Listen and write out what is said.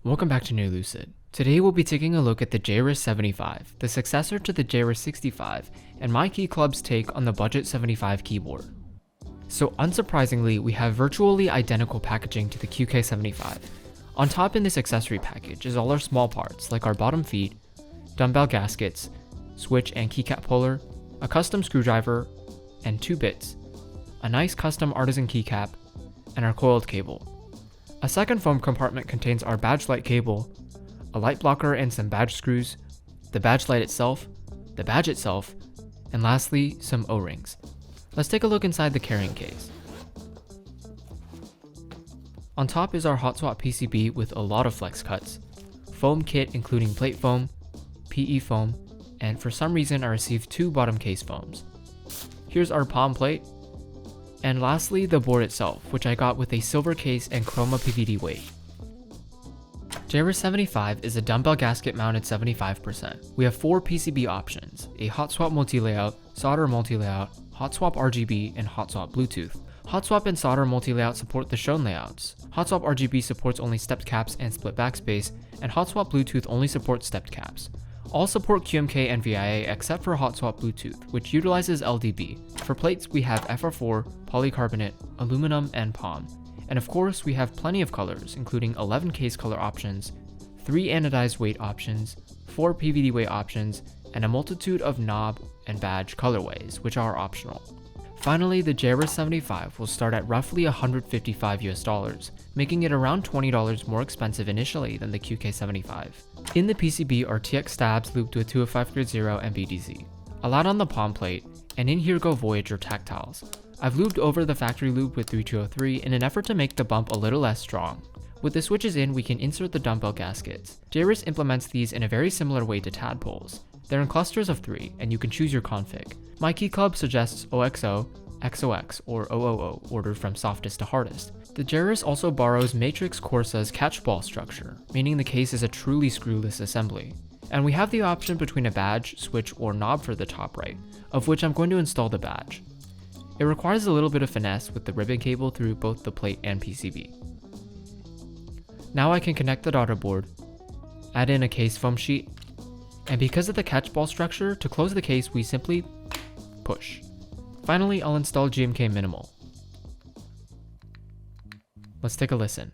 Welcome back to New Lucid. Today we'll be taking a look at the Jris75, the successor to the Jris65, and my key club's take on the Budget 75 keyboard. So unsurprisingly, we have virtually identical packaging to the QK75. On top in this accessory package is all our small parts like our bottom feet, dumbbell gaskets, switch and keycap puller, a custom screwdriver, and 2 bits, a nice custom artisan keycap, and our coiled cable. A second foam compartment contains our badge light cable, a light blocker and some badge screws, the badge light itself, the badge itself, and lastly, some O-rings. Let's take a look inside the carrying case. On top is our hot swap PCB with a lot of flex cuts, foam kit including plate foam, PE foam, and for some reason I received 2 bottom case foams. Here's our palm plate, and lastly the board itself, which I got with a silver case and chroma PVD weight. Jris75 is a dumbbell gasket mounted 75%. We have 4 PCB options, a hot swap multi-layout, solder multi-layout, hot swap RGB, and hot swap Bluetooth. Hot swap and solder multi-layout support the shown layouts. Hot swap RGB supports only stepped caps and split backspace, and hot swap Bluetooth only supports stepped caps. All support QMK and VIA except for hot swap Bluetooth, which utilizes LDB. For plates we have FR4, polycarbonate, aluminum, and POM. And of course we have plenty of colors, including 11 case color options, 3 anodized weight options, 4 PVD weight options, and a multitude of knob and badge colorways, which are optional. Finally, the Jris75 will start at roughly $155 US, making it around $20 more expensive initially than the QK75. In the PCB are TX stabs looped with 205.0 and BDZ, allowed on the palm plate, and in here go Voyager Tactiles. I've lubed over the factory loop with 3203 in an effort to make the bump a little less strong. With the switches in, we can insert the dumbbell gaskets. Jris implements these in a very similar way to tadpoles. They're in clusters of 3, and you can choose your config. My key club suggests OXO, XOX, or OOO, ordered from softest to hardest. The Jris also borrows Matrix Corsa's catchball structure, meaning the case is a truly screwless assembly. And we have the option between a badge, switch, or knob for the top right, of which I'm going to install the badge. It requires a little bit of finesse with the ribbon cable through both the plate and PCB. Now I can connect the daughter board, add in a case foam sheet, and because of the catchball structure, to close the case we simply push. Finally, I'll install GMK Minimal. Let's take a listen.